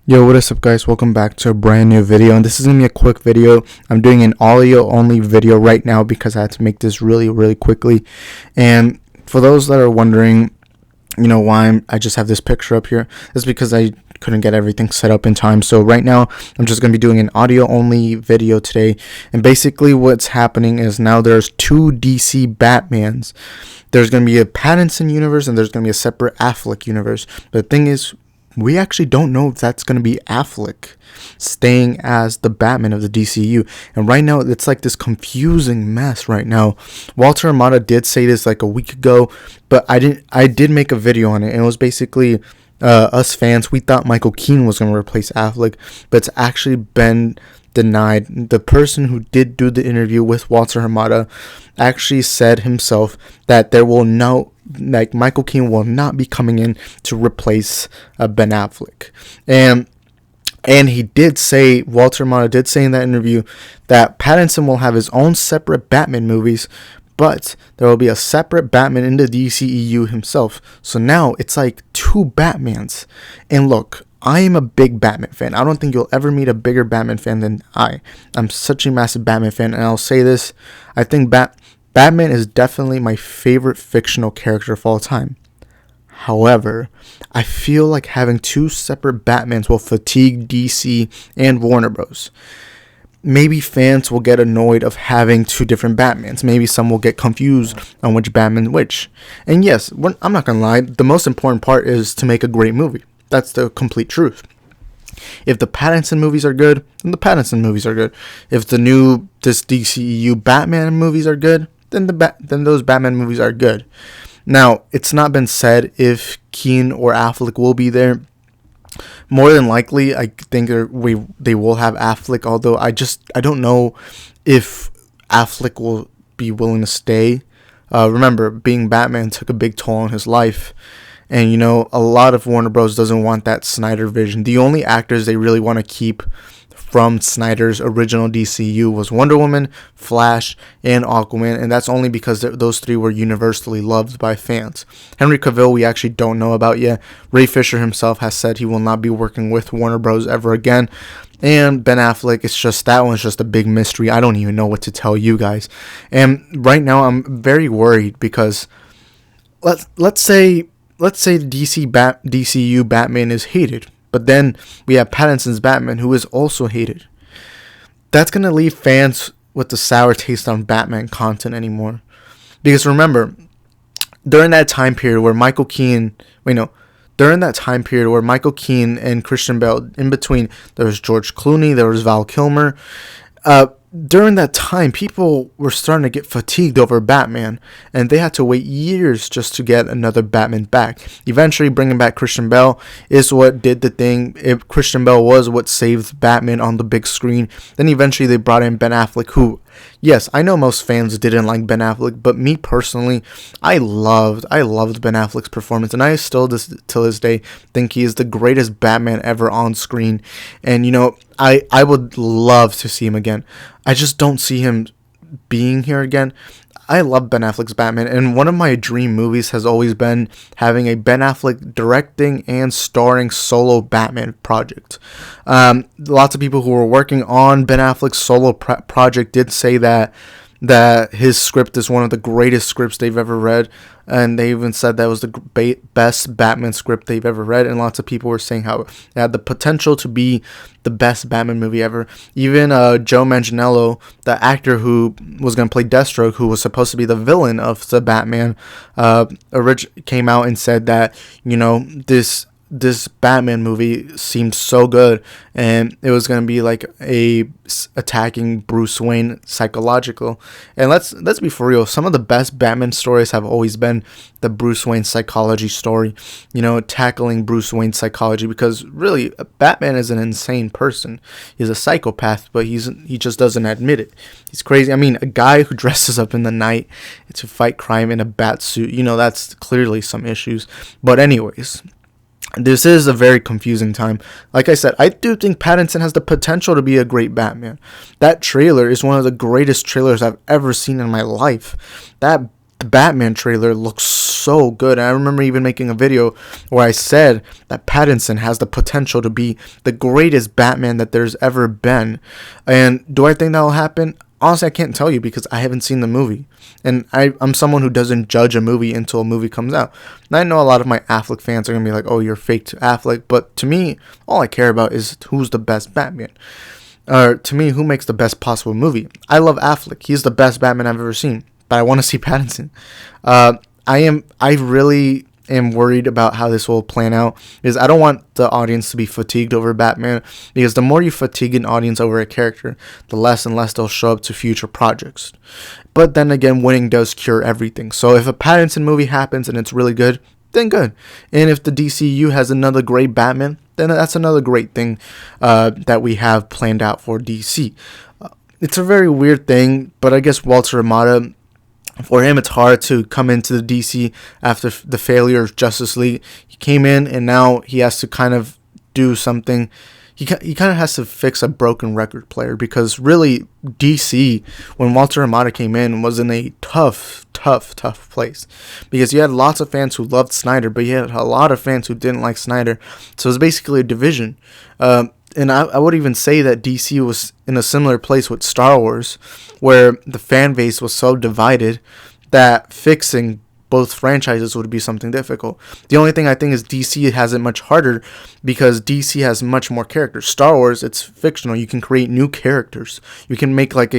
Yo, what is up guys? Welcome back to a brand new video, and this is going to be a quick video. I'm doing an audio only video right now because I had to make this really quickly. And for those that are wondering, why I just have this picture up here, it's because I couldn't get everything set up in time. So right now I'm just going to be doing an audio only video today. And basically what's happening is now there's two DC Batmans. There's going to be a Pattinson universe and there's going to be a separate Affleck universe. The thing is, we actually don't know if that's going to be Affleck staying as the Batman of the DCEU. And right now, it's like this confusing mess right now. Walter Hamada did say this like a week ago, but I did make a video on it. And it was basically us fans, we thought Michael Keaton was going to replace Affleck, but it's actually been denied. The person who did do the interview with Walter Hamada actually said himself that there will Michael Keaton will not be coming in to replace Ben Affleck. And he did say, Walter Hamada did say in that interview that Pattinson will have his own separate Batman movies, but there will be a separate Batman in the DCEU himself. So now it's like two Batmans. And look, I am a big Batman fan. I don't think you'll ever meet a bigger Batman fan than I. I'm such a massive Batman fan, and I'll say this. I think Batman is definitely my favorite fictional character of all time. However, I feel like having two separate Batmans will fatigue DC and Warner Bros. Maybe fans will get annoyed of having two different Batmans. Maybe some will get confused on which Batman which. And yes, I'm not going to lie, the most important part is to make a great movie. That's the complete truth. If the Pattinson movies are good, then the Pattinson movies are good. If this DCEU Batman movies are good, then those Batman movies are good. Now, it's not been said if Keaton or Affleck will be there. More than likely, I think they will have Affleck, although I don't know if Affleck will be willing to stay. Remember, being Batman took a big toll on his life. And, a lot of Warner Bros. Doesn't want that Snyder vision. The only actors they really want to keep from Snyder's original DCU was Wonder Woman, Flash, and Aquaman. And that's only because those three were universally loved by fans. Henry Cavill, we actually don't know about yet. Ray Fisher himself has said he will not be working with Warner Bros. Ever again. And Ben Affleck, that one's just a big mystery. I don't even know what to tell you guys. And right now I'm very worried because let's say the DCU Batman is hated, but then we have Pattinson's Batman who is also hated. That's going to leave fans with the sour taste on Batman content anymore. Because remember, during that time period where Michael Keaton and Christian Bale, in between, there was George Clooney, there was Val Kilmer. During that time, people were starting to get fatigued over Batman, and they had to wait years just to get another Batman back. Eventually, bringing back Christian Bale is what did the thing. If Christian Bale was what saved Batman on the big screen, then eventually they brought in Ben Affleck, who, yes, I know most fans didn't like Ben Affleck, but me personally, I loved Ben Affleck's performance, and I still, till this day, think he is the greatest Batman ever on screen. And I would love to see him again. I just don't see him being here again. I love Ben Affleck's Batman, and one of my dream movies has always been having a Ben Affleck directing and starring solo Batman project. Lots of people who were working on Ben Affleck's solo project did say that his script is one of the greatest scripts they've ever read, and they even said that was the best Batman script they've ever read. And lots of people were saying how it had the potential to be the best Batman movie ever. Even Joe Manganiello, the actor who was going to play Deathstroke, who was supposed to be the villain of the Batman, came out and said that this Batman movie seemed so good, and it was going to be like attacking Bruce Wayne psychological. And let's be for real, some of the best Batman stories have always been the Bruce Wayne psychology story, tackling Bruce Wayne's psychology, because really Batman is an insane person. He's a psychopath, but he just doesn't admit it. He's crazy. I mean, a guy who dresses up in the night to fight crime in a bat suit, that's clearly some issues. But anyways, this is a very confusing time. Like I said, I do think Pattinson has the potential to be a great Batman. That trailer is one of the greatest trailers I've ever seen in my life. That Batman trailer looks so good. And I remember even making a video where I said that Pattinson has the potential to be the greatest Batman that there's ever been. And do I think that will happen? Honestly, I can't tell you because I haven't seen the movie. And I'm someone who doesn't judge a movie until a movie comes out. And I know a lot of my Affleck fans are going to be like, oh, you're fake to Affleck. But to me, all I care about is who's the best Batman. Or to me, who makes the best possible movie. I love Affleck. He's the best Batman I've ever seen. But I want to see Pattinson. I really am worried about how this will plan out, because I don't want the audience to be fatigued over Batman, because the more you fatigue an audience over a character, the less and less they'll show up to future projects. But then again, winning does cure everything. So if a Pattinson movie happens and it's really good, then good. And if the DCEU has another great Batman, then that's another great thing that we have planned out for DC. It's a very weird thing, but I guess Walter Hamada, for him, it's hard to come into the DC after the failure of Justice League. He came in, and now he has to kind of do something. He kind of has to fix a broken record player, because really DC, when Walter Hamada came in, was in a tough place, because you had lots of fans who loved Snyder, but you had a lot of fans who didn't like Snyder. So it was basically a division. And I would even say that DC was in a similar place with Star Wars, where the fan base was so divided that fixing both franchises would be something difficult. The only thing I think is DC has it much harder, because DC has much more characters. Star Wars, it's fictional. You can create new characters. You can make like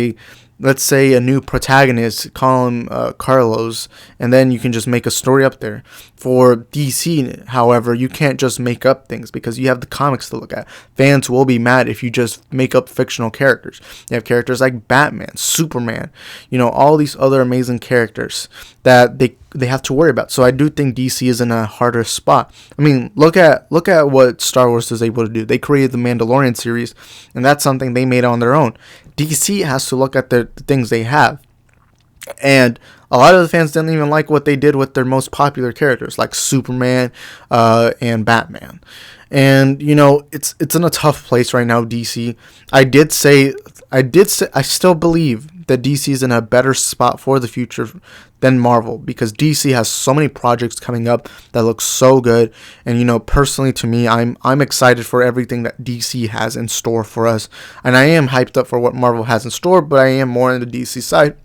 let's say a new protagonist, call him Carlos, and then you can just make a story up there. For DC, however, you can't just make up things, because you have the comics to look at. Fans will be mad if you just make up fictional characters. You have characters like Batman, Superman, all these other amazing characters that they have to worry about. So I do think DC is in a harder spot. I mean, look at what Star Wars is able to do. They created the Mandalorian series, and that's something they made on their own. DC has to look at the things they have. And a lot of the fans didn't even like what they did with their most popular characters, like Superman and Batman. And, it's in a tough place right now, DC. I still believe that DC is in a better spot for the future than Marvel, because DC has so many projects coming up that look so good. And personally, to me, I'm excited for everything that DC has in store for us, and I am hyped up for what Marvel has in store, but I am more on the DC side.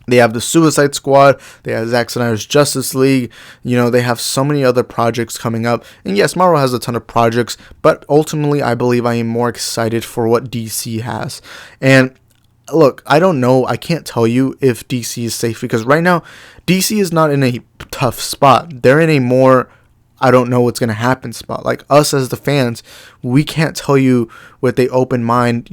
They have the Suicide Squad, they have Zack Snyder's Justice League, they have so many other projects coming up. And yes, Marvel has a ton of projects, but ultimately I believe I am more excited for what DC has. And look, I don't know, I can't tell you if DC is safe, because right now DC is not in a tough spot. They're in a more I don't know what's going to happen spot. Like us as the fans, we can't tell you with an open mind,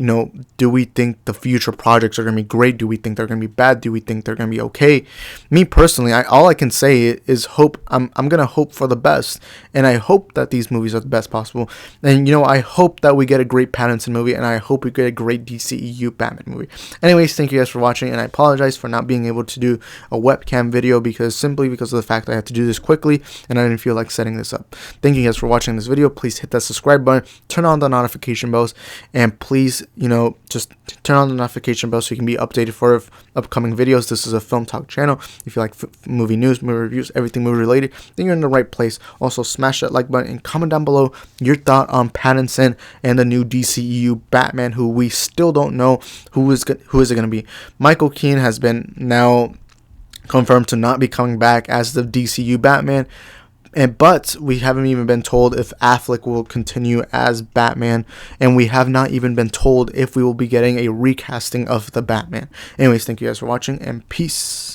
do we think the future projects are going to be great? Do we think they're going to be bad? Do we think they're going to be okay? Me personally, all I can say is hope. I'm going to hope for the best. And I hope that these movies are the best possible. And, I hope that we get a great Pattinson movie. And I hope we get a great DCEU Batman movie. Anyways, thank you guys for watching. And I apologize for not being able to do a webcam video, simply because of the fact that I had to do this quickly. And I didn't feel like setting this up. Thank you guys for watching this video. Please hit that subscribe button, turn on the notification bells, and please, just turn on the notification bell so you can be updated for upcoming videos. This is a Film Talk channel. If you like movie news, movie reviews, everything movie related, then you're in the right place. Also, smash that like button and comment down below your thought on Pattinson and the new DCEU Batman, who we still don't know who is it going to be. Michael Keaton has been now confirmed to not be coming back as the DCU Batman. But we haven't even been told if Affleck will continue as Batman, and we have not even been told if we will be getting a recasting of the Batman. Anyways, thank you guys for watching, and peace.